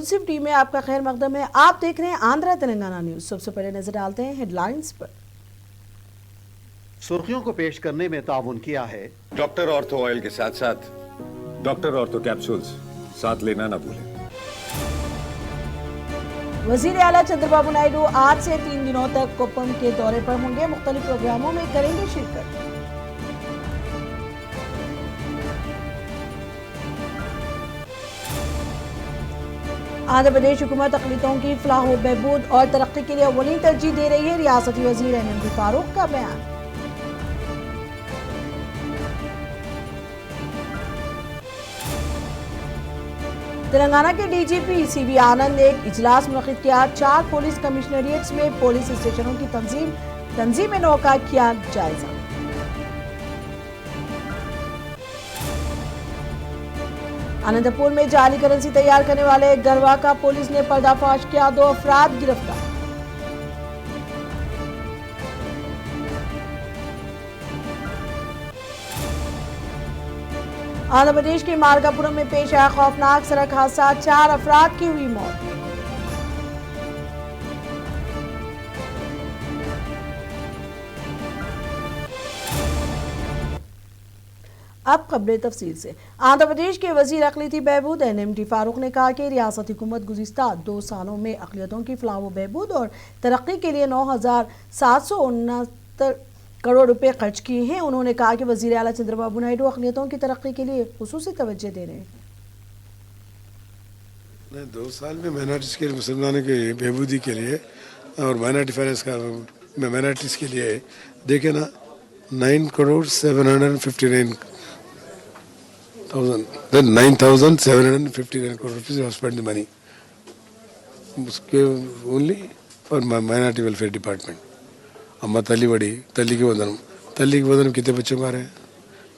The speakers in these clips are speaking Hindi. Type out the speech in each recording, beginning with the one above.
मुंसिफ टीम में आपका खैर मकदम है। आप देख रहे हैं आंध्रा तेलंगाना न्यूज। सबसे पहले नजर डालते हैं हेडलाइंस पर। सुर्खियों को पेश करने में ताउन किया है डॉक्टर ऑर्थो ऑयल के साथ साथ डॉक्टर ऑर्थो कैप्सूल्स साथ लेना ना भूलें। वजीर आला चंद्रबाबू नायडू आज से 3 दिनों तक कोप्पम के दौरे पर होंगे। मुख्तलिफ प्रोग्रामों में करेंगे शिरकत। आंध्र प्रदेश हुकूमत अक़लियतों की फलाह व बहबूद और तरक्की के लिए अव्वलीन तरजीह दे रही है। रियासती वजीर एनएमडी फारूक का बयान। तेलंगाना के डीजीपी सीवी आनंद ने एक इजलास मुनक़िद किया। 4 पुलिस कमिश्नरेट्स में पुलिस स्टेशनों की तंजीम नौ का किया जायजा। आनंदपुर में जाली करेंसी तैयार करने वाले गरवा का पुलिस ने पर्दाफाश किया। 2 अफराद गिरफ्तार। आंध्र प्रदेश के मार्गापुरम में पेश आया खौफनाक सड़क हादसा। 4 अफराद की हुई मौत। अब खबरें तफसील से। आंध्र प्रदेश के वजीर अक़लियती बहबूद एनएमडी फारूक ने कहा कि रियासती हुकूमत गुज़िश्ता 2 सालों में अक़लियतों की फलाह व बहबूद और तरक्की के लिए 9,769 करोड़ रुपए खर्च किए हैं। उन्होंने कहा कि वज़ीर आला चंद्रबाबू नायडू अक़लियतों की तरक्की के लिए खुसूसी तवज्जो दे रहे हैं। 2 साल में माइनॉरिटीज़ के मुसलमानों के बहबूदी के लिए और माइनॉरिटी फाइनेंस का माइनॉरिटीज़ के लिए देखे ना 9,759 crore rupees have spent the money उसके only for minority welfare department. अम्मा तली बड़ी तली के वंदनम कितने बच्चों को आ रहे हैं?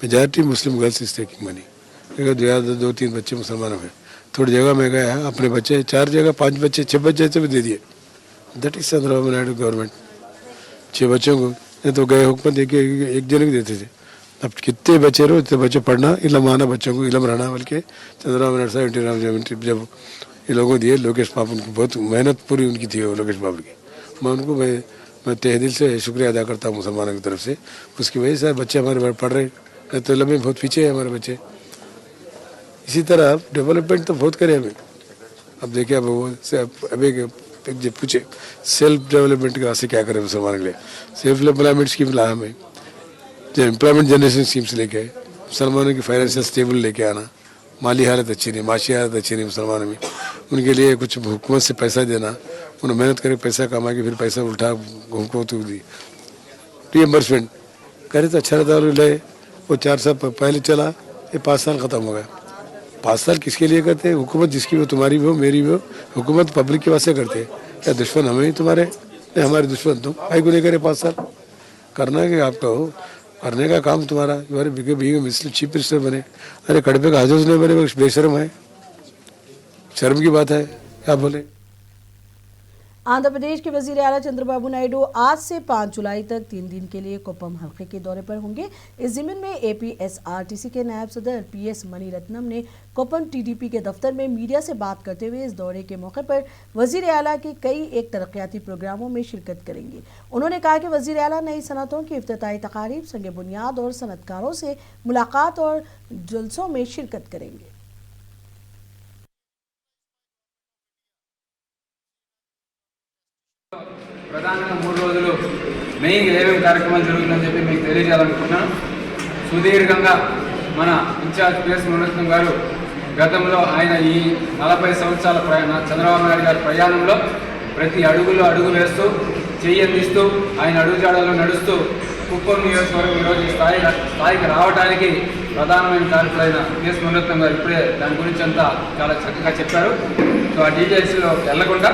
Majority Muslim girls is taking money. ज़्यादा 2-3 बच्चे मुसलमानों में थोड़ी जगह में गया है अपने बच्चे 4 जगह 5 बच्चे 6 बच्चे से भी दे दिए। That is Chandrababu Naidu government. 6 बच्चों को तो गए हुक्म देखिए एक जने को देते थे। अब कितने बच्चे रहो इतने बच्चे पढ़ना इलम आना बच्चों को इलम रहना। बल्कि चंद्रबाबू नायडू साहब जब ये लोगों दिए लोकेश बाबू उनकी बहुत मेहनत पूरी उनकी थी लोकेश बाबू की। मैं तहे दिल से शुक्रिया अदा करता हूँ मुसलमानों की तरफ से। उसकी वजह से बच्चे हमारे पढ़ रहे हैं। तो इलम में बहुत पीछे है हमारे बच्चे। इसी तरह डेवलपमेंट तो बहुत करे हमें। अब देखिए अब वो जो पूछे सेल्फ डेवलपमेंट का से क्या करें मुसलमान के लिए। सेल्फ एम्प्लॉयमेंट स्कीम लाया हमें जो एम्प्लॉयमेंट जनरेशन स्कीम्स लेके आए। मुसलमानों की फाइनेंशियल स्टेबल लेके आना। माली हालत अच्छी नहीं माशी हालत अच्छी नहीं मुसलमानों में। उनके लिए कुछ हुकूमत से पैसा देना उन्हें मेहनत करके पैसा कमा के फिर पैसा उल्टा हुकूमत को दी रीएम्बर्समेंट करे तो अच्छा रहता ले। वो 4 साल पहले चला ये 5 साल ख़त्म हो गया। 5 साल किसके लिए करते हैं? हुकूमत जिसकी भी तुम्हारी भी हो मेरी भी हो हुकूमत पब्लिक के वास्ते करते हैं। क्या दुश्मन हमें ही तुम्हारे नहीं हमारे दुश्मन तुम भाई को नहीं करे 5 साल करना कि आपका हो करने का काम तुम्हारा। तुम्हारे बीगे मिसल चीफ मिनिस्टर बने। अरे कड़पे का हजूज नहीं बने बेशर्म है। शर्म की बात है क्या बोले। आंध्र प्रदेश के वजीर आला चंद्रबाबू नायडू आज से 5 जुलाई तक 3 दिन के लिए कोप्पम हल्के के दौरे पर होंगे। इस ज़िम्न में एपीएसआरटीसी के नायब सदर पीएस मणिरत्नम ने कोप्पम टीडीपी के दफ्तर में मीडिया से बात करते हुए इस दौरे के मौके पर वजीर आला के कई एक तरक्याती प्रोग्रामों में शिरकत करेंगे। उन्होंने कहा कि वजीर आला नई सनतों की इफ्तिताई तकारीब संग बुनियाद और सनतकारों से मुलाकात और जलसों में शिरकत करेंगे। ప్రధానంగా 3 రోజులు మెయిన్ ఏమేమి కార్యక్రమాలు జరుగుతుందని చెప్పి మీకు తెలియజేయాలనుకుంటున్నాను. సుదీర్ఘంగా మన ఇన్ఛార్జ్ పిఎస్ మణిరత్నం గారు గతంలో ఆయన ఈ 40 సంవత్సరాల చంద్రబాబు నాయుడు గారి ప్రయాణంలో ప్రతి అడుగులు వేస్తూ చెయ్యందిస్తూ ఆయన అడుగుజాడల్లో నడుస్తూ కుప్పం నియోజకవర్గం ఈరోజు స్థాయికి రావడానికి ప్రధానమైన కారకులైన పిఎస్ మణిరత్నం గారు ఇప్పుడే దాని గురించి అంతా చాలా చక్కగా చెప్పారు. సో ఆ డీటెయిల్స్లో వెళ్ళకుండా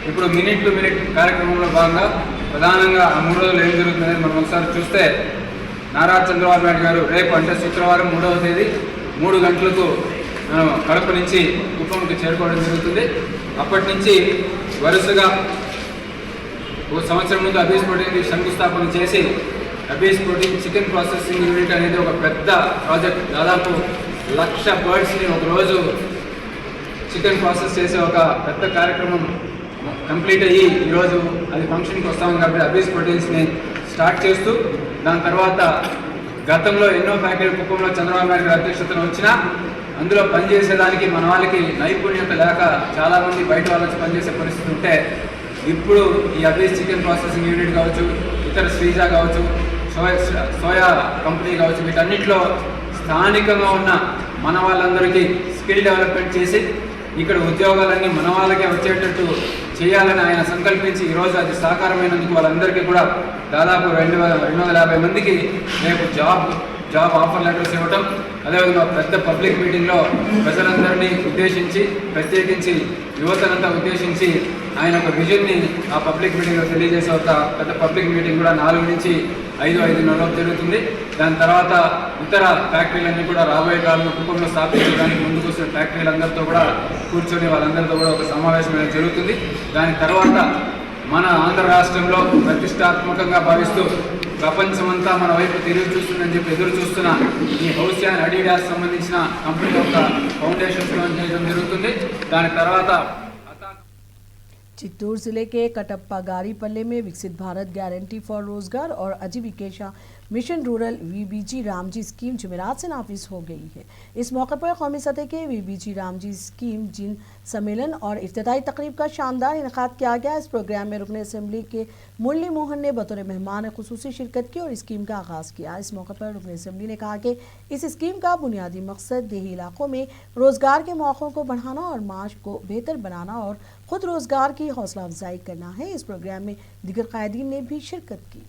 ఇప్పుడు మినిట్ టు మినిట్ కార్యక్రమంలో భాగంగా ప్రధానంగా ఆ 3 రోజులు ఏం జరుగుతుందని మనం ఒకసారి చూస్తే నారా చంద్రబాబు నాయుడు గారు రేపు అంటే శుక్రవారం 3వ తేదీ 3 గంటలకు మనం కడప నుంచి కుప్పంకి చేరుకోవడం జరుగుతుంది. అప్పటి నుంచి వరుసగా ఒక సంవత్సరం ముందు అబీస్ ప్రోటీన్ శంకుస్థాపన చేసి అబీస్ ప్రోటీన్ చికెన్ ప్రాసెసింగ్ యూనిట్ అనేది ఒక పెద్ద ప్రాజెక్ట్. దాదాపు 1,00,000 బర్డ్స్ని ఒకరోజు చికెన్ ప్రాసెస్ చేసే ఒక పెద్ద కార్యక్రమం కంప్లీట్ అయ్యి ఈరోజు అది ఫంక్షన్కి వస్తాం కాబట్టి అబీస్ ప్రోటీన్స్ని స్టార్ట్ చేస్తూ దాని తర్వాత గతంలో ఎన్నో ఫ్యాక్టరీ కుప్పంలో చంద్రబాబు నాయుడు గారి అధ్యక్షతన వచ్చినా అందులో పనిచేసేదానికి మన వాళ్ళకి నైపుణ్యత లేక చాలామంది బయట వాళ్ళకి పనిచేసే పరిస్థితి ఉంటే ఇప్పుడు ఈ అబీస్ చికెన్ ప్రాసెసింగ్ యూనిట్ కావచ్చు, ఇతర శ్రీజా కావచ్చు, సోయా కంపెనీ కావచ్చు, వీటన్నిటిలో స్థానికంగా ఉన్న మన వాళ్ళందరికీ స్కిల్ డెవలప్మెంట్ చేసి ఇక్కడ ఉద్యోగాలన్నీ మన వాళ్ళకే వచ్చేటట్టు చేయాలని ఆయన సంకల్పించి ఈరోజు అది సాకారమైనందుకు వాళ్ళందరికీ కూడా దాదాపు 250 మందికి రేపు జాబ్ ఆఫర్ లెటర్స్ ఇవ్వటం, అదేవిధంగా పెద్ద పబ్లిక్ మీటింగ్లో ప్రజలందరినీ ఉద్దేశించి ప్రత్యేకించి యువతనంతా ఉద్దేశించి ఆయన ఒక విజన్ని ఆ పబ్లిక్ మీటింగ్లో తెలియజేసే ఒక పెద్ద పబ్లిక్ మీటింగ్ కూడా 4 నుంచి 5-5:30 జరుగుతుంది. దాని తర్వాత ఇతర ఫ్యాక్టరీలన్నీ కూడా రాబోయే కాలంలో కుప్పంలో స్థాపించడానికి ముందుకు వస్తున్న ఫ్యాక్టరీలందరితో కూడా కూర్చొని వాళ్ళందరితో కూడా ఒక సమావేశం అనేది జరుగుతుంది. దాని తర్వాత మన ఆంధ్ర రాష్ట్రంలో ప్రతిష్టాత్మకంగా భావిస్తూ ప్రపంచమంతా మన వైపు తిరిగి చూస్తుందని చెప్పి ఎదురు చూస్తున్న ఈ హౌసియాన్ అడిడాస్ సంబంధించిన కంపెనీ యొక్క ఫౌండేషన్స్ లాంచ్ చేయడం జరుగుతుంది. దాని తర్వాత चित्तौड़ जिले के कटप्पा गारीपल्ले में विकसित भारत गारंटी फॉर रोजगार और आजीविका mission rural VBG Ramji scheme जुमेरात से नाफिज हो गई है। इस मौके पर कौमी सतह के वीबीजी रामजी स्कीम जिन सम्मेलन और इफ्तिताई तकरीब का शानदार इनेकाद किया गया। इस प्रोग्राम में रुकन असम्बली के मुरली मोहन ने बतौर मेहमान खुसूसी शिरकत की और स्कीम का आगाज़ किया। इस मौके पर रुकन असम्बली ने कहा कि इस स्कीम का बुनियादी मकसद देही इलाकों में रोजगार के मौक़ों को बढ़ाना और माश को बेहतर बनाना और खुद रोजगार की हौसला अफजाई करना है। इस प्रोग्राम में दीगर कायदीन ने भी शिरकत की।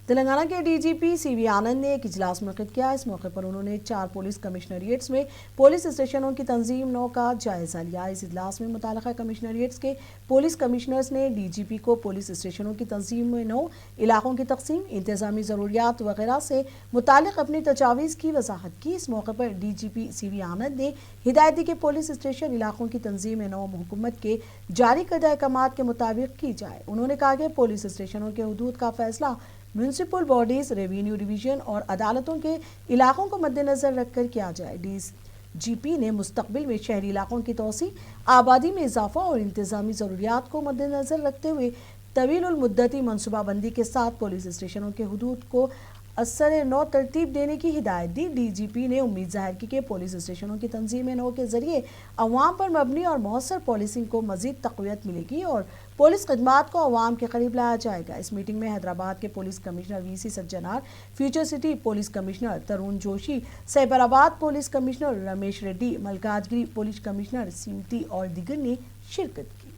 तेलंगाना के डीजीपी सीवी आनंद ने एक इजलास मुनक़िद किया। इस मौके पर उन्होंने 4 पुलिस कमिश्नरिएट्स में पुलिस स्टेशनों की तंजीम नौ का जायजा लिया। इस इजलास में मुताल्लिक़ा कमिश्नरिएट्स के पुलिस कमिश्नर्स ने डीजीपी को पुलिस स्टेशनों की तंजीम में 9 इलाकों की तकसीम, इंतजामी ज़रूरियात वगैरह से मुताल्लिक़ अपनी तजावीज़ की वजाहत की। इस मौके पर डीजीपी सीवी आनंद ने हिदायत दी कि पुलिस स्टेशन इलाकों की तंजीम में 9 हुकूमत के जारी करदा अहकामात के मुताबिक की जाए। उन्होंने कहा कि पुलिस स्टेशनों के हुदूद का फैसला म्यूनसिपल बॉडीज, रेवेन्यू डिवीजन और अदालतों के इलाकों को मद्देनजर रखकर किया जाए। डीजीपी ने मुस्तकबिल में शहरी इलाकों की तोसी, आबादी में इजाफा और इंतजामी ज़रूरियात को मद्देनजर रखते हुए तवील मुद्दती मनसूबाबंदी के साथ पुलिस स्टेशनों के हुदूद को असर नौ तरतीब देने की हिदायत दी। डीजीपी ने उम्मीद जाहिर की कि पुलिस स्टेशनों की तंजीम नौ के जरिए अवाम पर मबनी और मौसर पॉलिसिंग को मजीद तक़वियत मिलेगी और पुलिस खदमात को अवाम के करीब लाया जाएगा। इस मीटिंग में हैदराबाद के police commissioner VC Sajjanar, future city police commissioner Tarun Joshi, Cyberabad police commissioner Ramesh Reddy, Malkajgiri police commissioner सीमती और दीगर ने शिरकत की।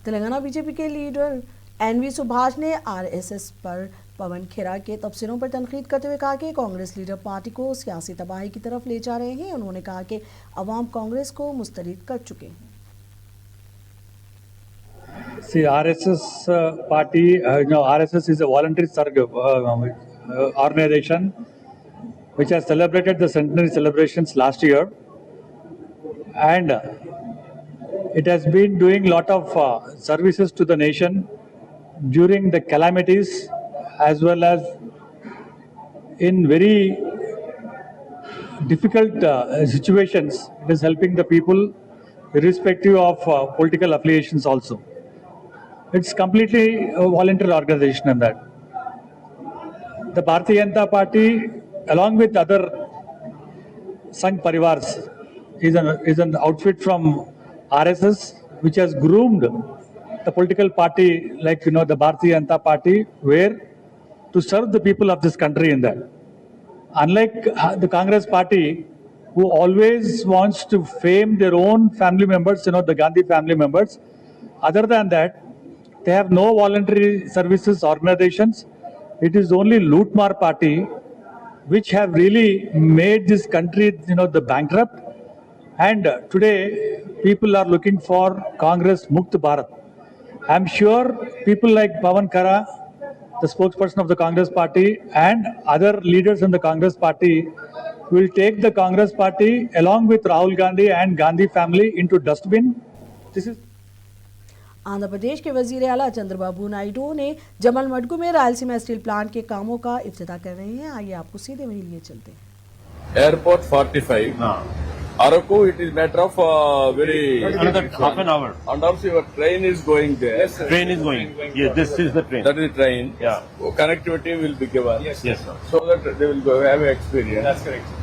तेलंगाना बीजेपी के लीडर एनवी सुभाष ने आरएसएस पर पवन खेरा के तबसरों पर तनकीद करते हुए कहा कि कांग्रेस लीडर पार्टी को सियासी तबाही की तरफ ले जा रहे हैं। उन्होंने कहा कि अवाम कांग्रेस को मुस्तरद कर चुके हैं। See, RSS party, RSS is a voluntary organization which has celebrated the centenary celebrations last year, and it has been doing a lot of services to the nation during the calamities as well as in very difficult situations. It is helping the people irrespective of political affiliations also. It's completely a voluntary organization in that. The Bharatiya Janata Party, along with other Sangh Parivars, is an outfit from RSS, which has groomed the political party like the Bharatiya Janata Party, where to serve the people of this country in that. Unlike the Congress Party, who always wants to fame their own family members, the Gandhi family members. Other than that, they have no voluntary services organizations. It is only Lootmar Party which have really made this country, the bankrupt. And today, people are looking for Congress Mukt Bharat. I'm sure people like Pawan Khera, the spokesperson of the Congress Party, and other leaders in the Congress Party will take the Congress Party along with Rahul Gandhi and Gandhi family into dustbin. This is Andhra Pradesh के वजीर आला चंद्रबाबू नायडू ने जमल मडगू में रायलसीमा स्टील प्लांट के कामों का इफ्तिताह कर रहे हैं। आइए आपको सीधे वहीं लिए चलते हैं। Airport 45. Araku, it is matter of very Another half an hour. And also your train is going there. Train is going. Yes, this is the train. That is the train. Yeah. Connectivity will be given. Yes, sir. So that they will go have experience. That's correct.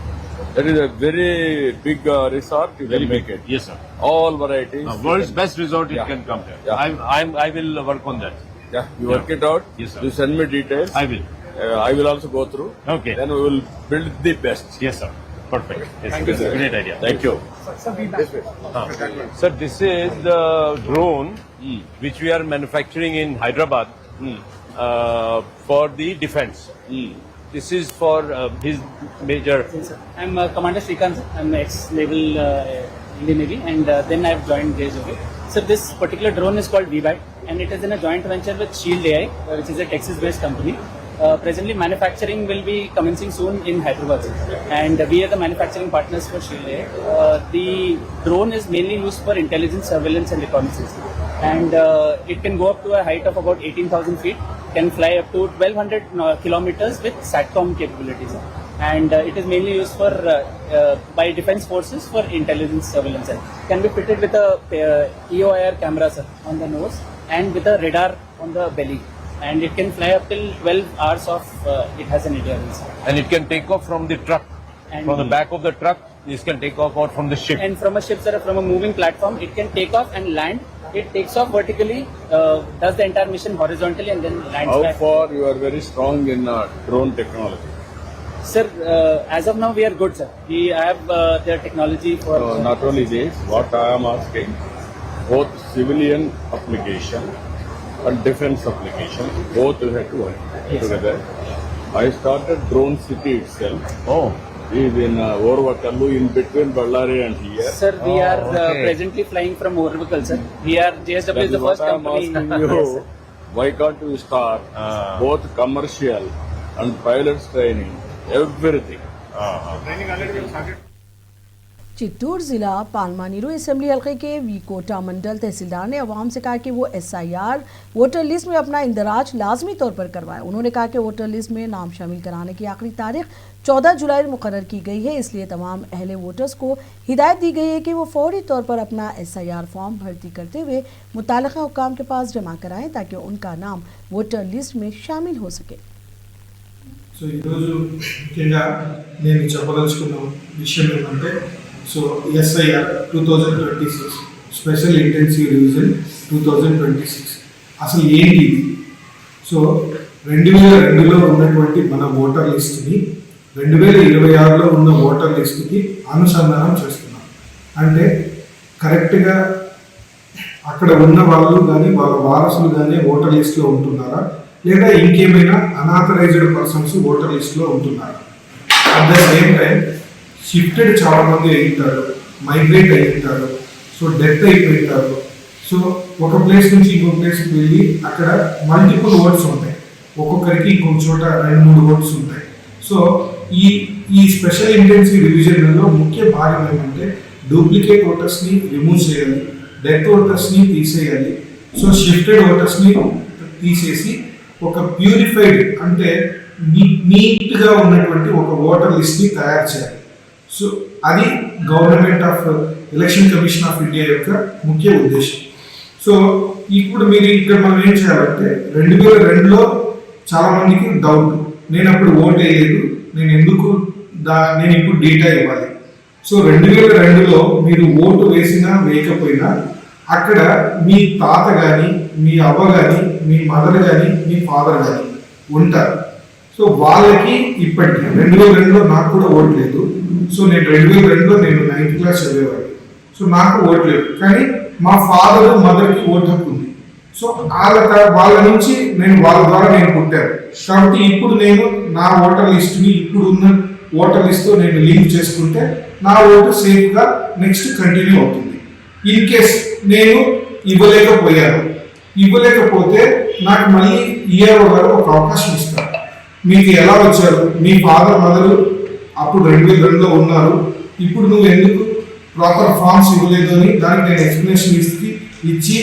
That is a very big resort. You Very can make big. it. Yes, sir. All varieties. World's best resort Yeah. it can come here. Yeah. I will work on that. Yeah, you work it out. Yes, sir. You send me details. I will. I will also go through. Okay. Then we will build the best. Yes, sir. Perfect. Yes, Thank you, that's a sir. great idea. Thank you. Sir, this is the drone which we are manufacturing in Hyderabad for the defense. This is for his major. I'm Commander Srikanth. I'm ex-naval Indian Navy, and then I've joined JSW. So this particular drone is called VBAT, and it is in a joint venture with Shield AI, which is a Texas-based company. Presently, manufacturing will be commencing soon in Hyderabad, and we are the manufacturing partners for Shield AI. The drone is mainly used for intelligence, surveillance, and reconnaissance, and it can go up to a height of about 18,000 feet. Can fly up to 1,200 kilometers with SATCOM capabilities, and it is mainly used for by defense forces for intelligence, surveillance. And can be fitted with a EOIR camera, sir, on the nose, and with a radar on the belly. And it can fly up till 12 hours of it has an endurance. And it can take off from the truck. And From the back of the truck, this can take off out from the ship. And from a ship, sir, from a moving platform, it can take off and land. It takes off vertically, does the entire mission horizontally, and then lands How back. far you are very strong in drone technology? Sir, as of now, we are good, sir. We have the technology for... Not only this, what I am asking, both civilian application and defense application, both you have to work together. I started Drone City itself. Oh. Is in Orvakallu, in between Ballari and here. Sir, we are okay. presently flying from Orbital, sir. We are, JSW That is the is what first I am company. asking Yes, you. sir. Why can't you start both commercial and pilots training, everything? Chittoor जिला पालमानीरू असेंबली हल्के के वीकोटा मंडल तहसीलदार ने अवाम से कहा कि वो SIR वोटर लिस्ट में अपना इंदराज लाजमी तौर पर करवाए। उन्होंने कहा कि वोटर लिस्ट में नाम शामिल कराने की आखिरी तारीख 14 जुलाई मुकर्रर की गई है, इसलिए तमाम अहले वोटर्स को हिदायत दी गई है कि वो फौरी तौर पर अपना SIR फॉर्म भर्ती करते हुए मुताल्लिका हुक्काम के पास जमा कराएं ताकि उनका नाम वोटर लिस्ट में शामिल हो सके। సో ఈరోజు ముఖ్యంగా నేను చెప్పదలుచుకున్న విషయం ఏంటంటే SIR 2026 స్పెషల్ ఇంటెన్సివ్ రివిజన్ 2026 అసలు ఏంటి ఇది? 2002లో ఉన్నటువంటి మన ఓటర్ లిస్ట్ని 2026లో ఉన్న ఓటర్ లిస్ట్కి అనుసంధానం చేస్తున్నాం. అంటే కరెక్ట్గా అక్కడ ఉన్న వాళ్ళు కానీ వాళ్ళ వారసులు కానీ ఓటర్ లిస్ట్లో ఉంటున్నారా, లేదా ఇంకేమైనా అన్ఆథరైజ్డ్ పర్సన్స్ ఓటర్ లిస్ట్లో ఉంటున్నారు. At the same time shifted చాలా మంది అయ్యింటారు, మైగ్రేట్ అయ్యింటారు, డెత్ అయిపోయింటారు. ఒక ప్లేస్ నుంచి ఇంకొక ప్లేస్కి వెళ్ళి అక్కడ మల్టిపుల్ ఓట్స్ ఉంటాయి, ఒక్కొక్కరికి ఇంకొక చోట 2-3 ఓట్స్ ఉంటాయి. ఈ స్పెషల్ ఇంటెన్సివ్ రివిజన్లలో ముఖ్య భాగం ఏమంటే డూప్లికేట్ ఓటర్స్ని రిమూవ్ చేయాలి, డెత్ ఓటర్స్ని తీసేయాలి, షిఫ్టెడ్ ఓటర్స్ని తీసేసి ఒక ప్యూరిఫైడ్ అంటే నీట్గా ఉన్నటువంటి ఒక ఓటర్ లిస్ట్ని తయారు చేయాలి. అది government of election commission of India యొక్క ముఖ్య ఉద్దేశం. ఇప్పుడు మీరు ఇక్కడ మనం ఏం చేయాలంటే 2002లో చాలా మందికి డౌట్, నేను అప్పుడు ఓట్ వేయలేదు, నేను ఇప్పుడు డేటా ఇవ్వాలి. 2002లో మీరు ఓటు వేసినా వేయకపోయినా అక్కడ మీ తాత కానీ, మీ అవ్వ కానీ, మీ మదర్ కానీ, మీ ఫాదర్ కానీ ఉంటారు. వాళ్ళకి ఇప్పటికీ 2002లో నాకు కూడా ఓటు లేదు. నేను 2002లో నేను 9th క్లాస్ చదివేవాడిని. నాకు ఓటు లేదు, కానీ మా ఫాదర్ మదర్కి ఓటు హక్కు ఉంది. వాళ్ళ నుంచి వాళ్ళ ద్వారా నేను పుట్టాను. కాబట్టి ఇప్పుడు నేను నా ఓటర్ లిస్ట్ని ఇప్పుడు ఉన్న ఓటర్ లిస్ట్తో నేను లింక్ చేసుకుంటే నా ఓటు సేఫ్గా నెక్స్ట్ కంటిన్యూ అవుతుంది. ఇన్ కేస్ నేను ఇవ్వలేకపోతే నాకు మళ్ళీ ఈఆర్ఓ గారు ఒక అవకాశం ఇస్తారు. మీకు ఎలా వచ్చారు, మీ ఫాదర్ మదర్ అప్పుడు 2002లో ఉన్నారు, ఇప్పుడు నువ్వు ఎందుకు ప్రాపర్ ఫార్మ్స్ ఇవ్వలేదు అని దానికి నేను ఎక్స్ప్లెనేషన్ ఇచ్చి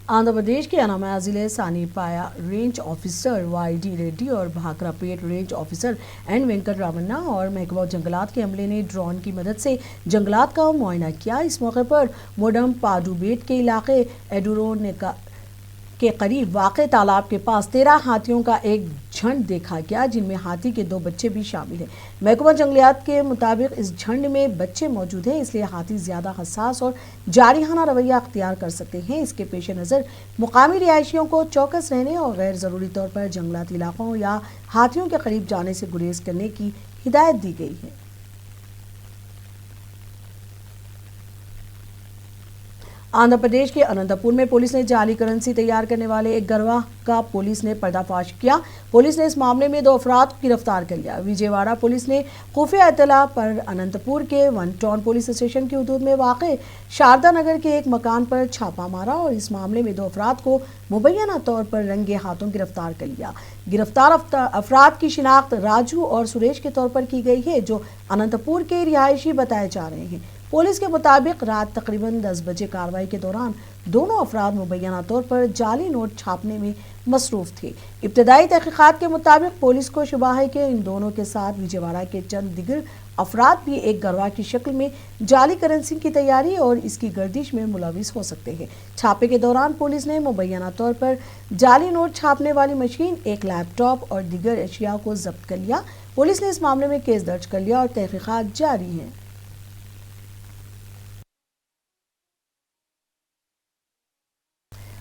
आंध्र प्रदेश के अनामया जिले Sanipaya range officer YD. Reddy और Bhakarapet range officer N Venkat Ramanna और महकमा जंगलात के अमले ने ड्रोन की मदद से जंगलात का मुआयना किया। इस मौके पर मोडम पाडुबेट के इलाके एडुरो के करीब वाक़े तालाब के पास 13 हाथियों का एक झुंड देखा गया, जिनमें हाथी के 2 बच्चे भी शामिल हैं। महकमा जंगलियात के मुताबिक इस झुंड में बच्चे मौजूद हैं, इसलिए हाथी ज़्यादा हसास और जारिहाना रवैया अख्तियार कर सकते हैं। इसके पेश नज़र मुकामी रिहायशियों को चौकस रहने और गैर ज़रूरी तौर पर जंगलाती इलाकों या हाथियों के करीब जाने से गुरेज करने की हिदायत दी गई है। आंध्र प्रदेश के अनंतपुर में पुलिस ने जाली करेंसी तैयार करने वाले एक गिरोह का पुलिस ने पर्दाफाश किया। पुलिस ने इस मामले में 2 अफराद को गिरफ्तार कर लिया। विजयवाड़ा पुलिस ने खुफिया इत्तला पर अनंतपुर के 1 टाउन पुलिस स्टेशन की हदूद में वाक़े शारदा नगर के एक मकान पर छापा मारा और इस मामले में 2 अफराद को मुबैना तौर पर रंगे हाथों गिरफ्तार कर लिया। गिरफ्तार अफराद की शिनाख्त राजू और सुरेश के तौर पर की गई है, जो अनंतपुर के रिहायशी बताए जा रहे हैं। पुलिस के मुताबिक रात तकरीबन 10 बजे कार्रवाई के दौरान दोनों अफराद मुबैना तौर पर जाली नोट छापने में मसरूफ थे। इब्तदाई तहकीकात के मुताबिक पुलिस को शुबा है कि इन दोनों के साथ विजयवाड़ा के चंद दिगर अफराद भी एक गिरोह की शक्ल में जाली करेंसी की तैयारी और इसकी गर्दिश में मुलविस हो सकते हैं। छापे के दौरान पुलिस ने मुबैना तौर पर जाली नोट छापने वाली मशीन, एक लैपटॉप और दिगर अशिया को जब्त कर लिया। पुलिस ने इस मामले में केस दर्ज कर लिया और तहकीकात जारी हैं।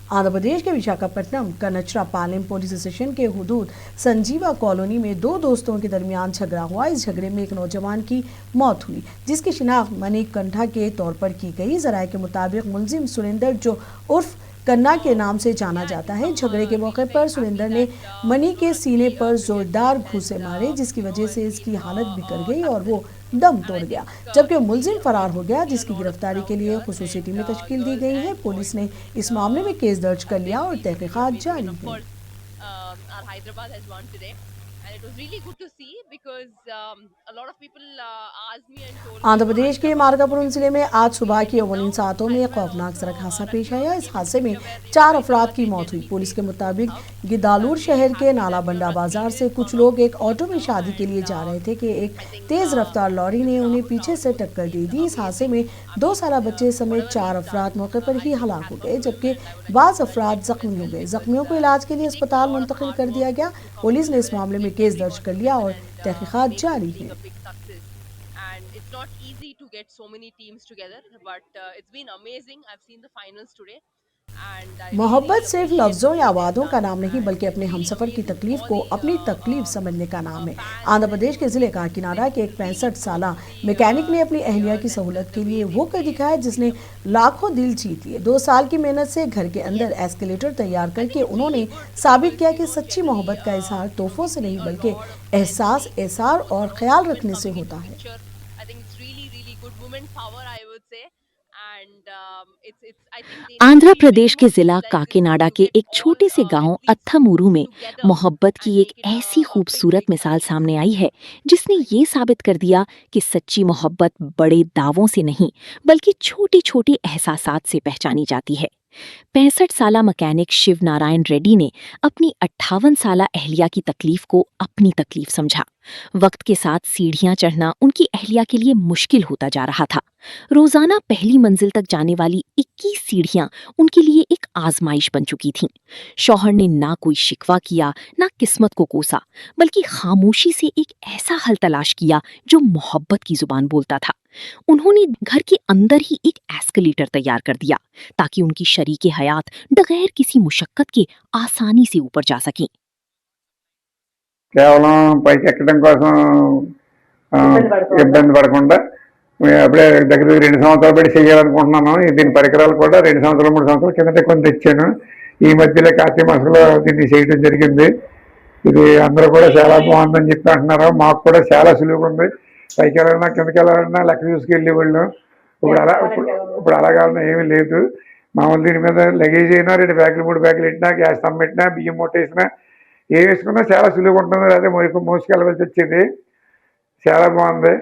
आंध्र प्रदेश के विशाखापट्टनम कनचरा पालेम पुलिस स्टेशन के हुदूद संजीवा कॉलोनी में 2 दोस्तों के दरमियान झगड़ा हुआ। इस झगड़े में एक नौजवान की मौत हुई, जिसकी शिनाख्त मनीक कंठा के तौर पर की गई। जराये के मुताबिक मुलजिम सुरेंद्र, जो उर्फ कन्ना के नाम से जाना जाता है, झगड़े के मौके पर सुरेंद्र ने मनी के सीने पर जोरदार घूंसे मारे, जिसकी वजह से इसकी हालत बिगड़ गई और वो दम तोड़ गया, जबकि मुलजिम फरार हो गया, जिसकी गिरफ्तारी के लिए खुसूसी टीमें तश्कील दी गई है। पुलिस ने इस मामले में केस दर्ज कर लिया और तहकीकात जारी है। आंध्र प्रदेश के मार्गापुरम जिले में आज सुबह की अव्वलीन सातों में खौफनाक सड़क हादसा पेश आया। इस हादसे में 4 अफराद की मौत हुई। पुलिस के मुताबिक गिदालूर शहर के नाला बंडा बाजार से कुछ लोग एक ऑटो में शादी के लिए जा रहे थे कि एक तेज रफ्तार लॉरी ने उन्हें पीछे से टक्कर दे दी। इस हादसे में 2 साला बच्चे समेत 4 अफराद मौके पर ही हलाक हो गए, जबकि बाज़ अफराद जख्मी हो गए। जख्मियों को इलाज के लिए अस्पताल मुंतकिल कर दिया गया। पुलिस ने इस मामले में केस दर्ज कर लिया और तहकीकात जारी है। मोहब्बत सिर्फ लफ्जों या वादों का नाम नहीं, बल्कि अपने हमसफर की तकलीफ को अपनी तकलीफ समझने का नाम है। आंध्र प्रदेश के जिले काकीनाडा के एक 65 साला मैकेनिक ने अपनी अहलिया की सहूलत के लिए वो कर दिखाया जिसने लाखों दिल जीत लिए। 2 साल की मेहनत से घर के अंदर एस्केलेटर तैयार करके उन्होंने साबित किया कि सच्ची मोहब्बत का इजहार तोहफों से नहीं, बल्कि एहसास, एसार और ख्याल रखने से होता है। आंध्र प्रदेश के जिला काकीनाडा के एक छोटे से गांव अत्थमूरू में मोहब्बत की एक ऐसी खूबसूरत मिसाल सामने आई है, जिसने ये साबित कर दिया कि सच्ची मोहब्बत बड़े दावों से नहीं, बल्कि छोटी छोटी एहसासात से पहचानी जाती है। 65 साला मैकेनिक शिव नारायण रेड्डी ने अपनी 58 साला अहलिया की तकलीफ को अपनी तकलीफ समझा। वक्त के साथ सीढ़ियां चढ़ना उनकी अहलिया के लिए मुश्किल होता जा रहा था। रोजाना पहली मंजिल तक जाने वाली 21 सीढ़ियां उनके लिए एक आजमाइश बन चुकी थीं। शौहर ने ना कोई शिकवा किया, ना किस्मत को कोसा, बल्कि खामोशी से एक ऐसा हल तलाश किया जो मोहब्बत की जुबान बोलता था। उन्होंने घर के अंदर ही एक एस्केलेटर तैयार कर दिया, ताकि उनकी शरीके हयात बगैर किसी मुशक्कत के आसानी से ऊपर जा सकें। కేవలం పైకి ఎక్కడం కోసం ఇబ్బంది పడకుండా అప్పుడే దగ్గర 2 సంవత్సరాలు పెట్టి చేయాలనుకుంటున్నాను. దీని పరికరాలు కూడా 2 సంవత్సరాలు 3 సంవత్సరాల కిందటే కొని తెచ్చాను. ఈ మధ్యలో కార్తీక మాసంలో దీన్ని చేయడం జరిగింది. ఇది అందరూ కూడా చాలా బాగుందని చెప్పి అంటున్నారు. మాకు కూడా చాలా సులువుగా ఉంది. పైకి వెళ్ళాలన్నా కిందకి వెళ్ళాలన్నా లెక్క చూసుకెళ్ళేవాళ్ళు. ఇప్పుడు అలాగా ఏమీ లేదు. మామూలు దీని మీద లగేజ్ అయినా 2 బ్యాగులు 3 బ్యాగులు పెట్టినా, గ్యాస్ స్టవ్ పెట్టినా, బియ్యం మూటేసినా, ఏ వేసుకున్నా చాలా సులువుగా ఉంటుంది. అదే మోసుకెళ్ళవలసి వచ్చేది. చాలా బాగుంది.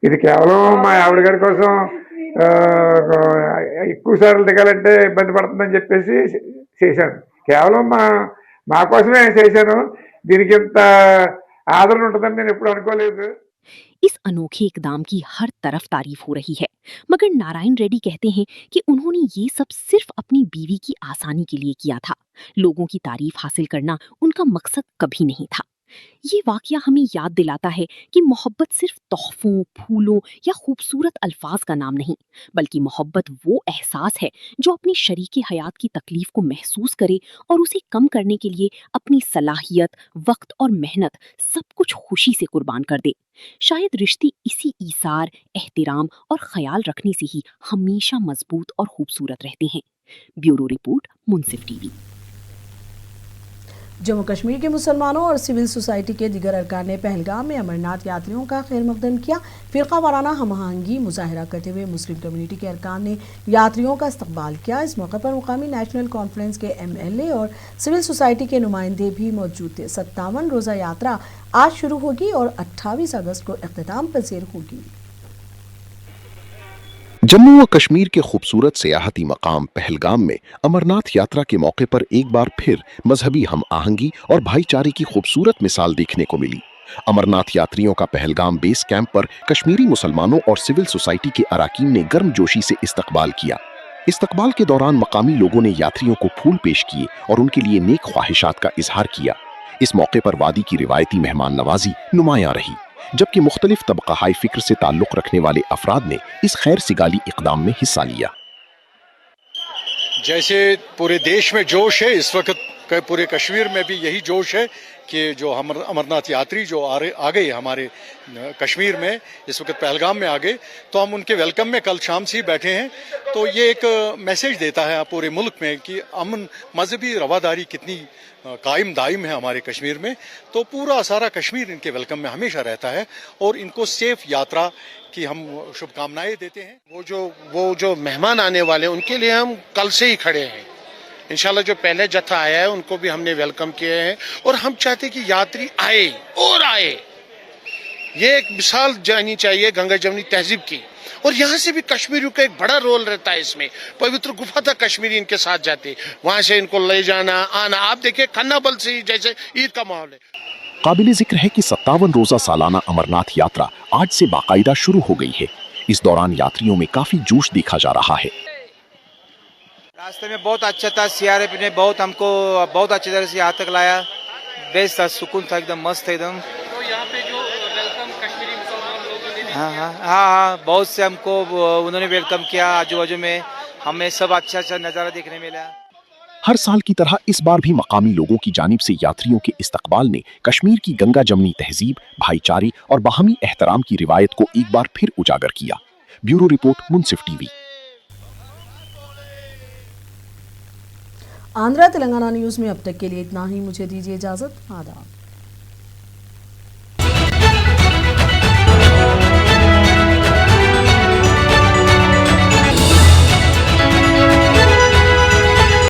ఇది కేవలం మా ఆవిడ గారి కోసం ఎక్కువ సార్లు దిగాలంటే ఇబ్బంది పడుతుందని చెప్పేసి చేశాను. కేవలం మా కోసమే చేశాను. దీనికి ఇంత ఆదరణ ఉంటుందని నేను ఎప్పుడు అనుకోలేదు. इस अनोखे इकदाम की हर तरफ तारीफ हो रही है, मगर नारायण रेड्डी कहते हैं कि उन्होंने ये सब सिर्फ अपनी बीवी की आसानी के लिए किया था। लोगों की तारीफ हासिल करना उनका मकसद कभी नहीं था। ये वाकया हमें याद दिलाता है कि मोहब्बत सिर्फ तोहफों, फूलों या खूबसूरत अल्फाज का नाम नहीं, बल्कि मोहब्बत वो एहसास है जो अपनी शरीके हयात की तकलीफ को महसूस करे और उसे कम करने के लिए अपनी सलाहियत, वक्त और मेहनत सब कुछ खुशी से कुर्बान कर दे। शायद रिश्ते इसी ईसार, एहतिराम और ख्याल रखने से ही हमेशा मजबूत और खूबसूरत रहते हैं। ब्यूरो रिपोर्ट, मुंसिफ टीवी। जम्मू कश्मीर के मुसलमानों और सिविल सोसाइटी के दीगर अरकान ने पहलगाम में अमरनाथ यात्रियों का खैर मकदम किया। फिरका वाराना हम-आहंगी मुजाहरा करते हुए मुस्लिम कम्युनिटी के अरकान ने यात्रियों का इस्तकबाल किया। इस मौके पर मुकामी नेशनल कॉन्फ्रेंस के MLA और सिविल सोसाइटी के नुमाइंदे भी मौजूद थे। 57 रोज़ा यात्रा आज शुरू होगी और 28 अगस्त को इख्तिताम पजीर होगी। जम्मू व कश्मीर के खूबसूरत सियाहती मकाम पहलगाम में अमरनाथ यात्रा के मौके पर एक बार फिर मजहबी हम आहंगी और भाईचारे की खूबसूरत मिसाल देखने को मिली। अमरनाथ यात्रियों का पहलगाम बेस कैंप पर कश्मीरी मुसलमानों और सिविल सोसाइटी के अराकीन ने गर्मजोशी से इस्तकबाल किया। इस्तकबाल के दौरान मकामी लोगों ने यात्रियों को फूल पेश किए और उनके लिए नेक ख्वाहिशात का इजहार किया। इस मौके पर वादी की रिवायती मेहमान नवाजी नुमायां रही, जबकि मुख्तलिफ तबक़ाए फ़िक्र से ताल्लुक़ रखने वाले अफराद ने इस खैर सिगाली इक़दाम में हिस्सा लिया। जैसे पूरे देश में जोश है, इस वक्त पूरे कश्मीर में भी यही जोश है कि जो अमरनाथ यात्री जो आ गए हमारे कश्मीर में, इस वक्त पहलगाम में आ गए, तो हम उनके वेलकम में कल शाम से ही बैठे हैं। तो ये एक मैसेज देता है पूरे मुल्क में कि अमन, मजहबी रवादारी कितनी कायम दायम है हमारे कश्मीर में। तो पूरा सारा कश्मीर इनके वेलकम में हमेशा रहता है और इनको सेफ यात्रा की हम शुभकामनाएं देते हैं। वो जो मेहमान आने वाले हैं उनके लिए हम कल से ही खड़े हैं। इंशाल्लाह जो पहले जत्था आया है उनको भी हमने वेलकम किए हैं और हम चाहते हैं कि यात्री आए और आए। ये एक मिसाल जानी चाहिए गंगा जमुनी तहजीब की, और यहाँ से भी कश्मीरियों का एक बड़ा रोल रहता है इसमें। पवित्र गुफा तक कश्मीरी इनके साथ जाते, वहां से इनको ले जाना आना। आप देखिए खन्नाबल से जैसे ईद का माहौल है। काबिल जिक्र है कि 57 रोजा सालाना अमरनाथ यात्रा आज से बाकायदा शुरू हो गई है। इस दौरान यात्रियों में काफी जोश देखा जा रहा है। रास्ते में बहुत अच्छा था, CRP ने हमको बहुत अच्छी तरह से यहाँ तक लाया। बेस्ट था, सुकून था, एकदम मस्त था एकदम। तो यहाँ पे जो वेलकम कश्मीरी मुसलमान लोगों ने हाँ, बहुत से हमको उन्होंने वेलकम किया। आजू बाजू में हमें सब अच्छा नज़ारा देखने मिला। हर साल की तरह इस बार भी मकामी लोगों की जानिब से यात्रियों के इस्तकबाल ने कश्मीर की गंगा जमनी तहजीब, भाईचारे और बाहमी एहतराम की रिवायत को एक बार फिर उजागर किया। ब्यूरो रिपोर्ट, मुंसिफ टीवी। आंध्रा तेलंगाना न्यूज़ में अब तक के लिए इतना ही। मुझे दीजिए इजाज़त। आदाब।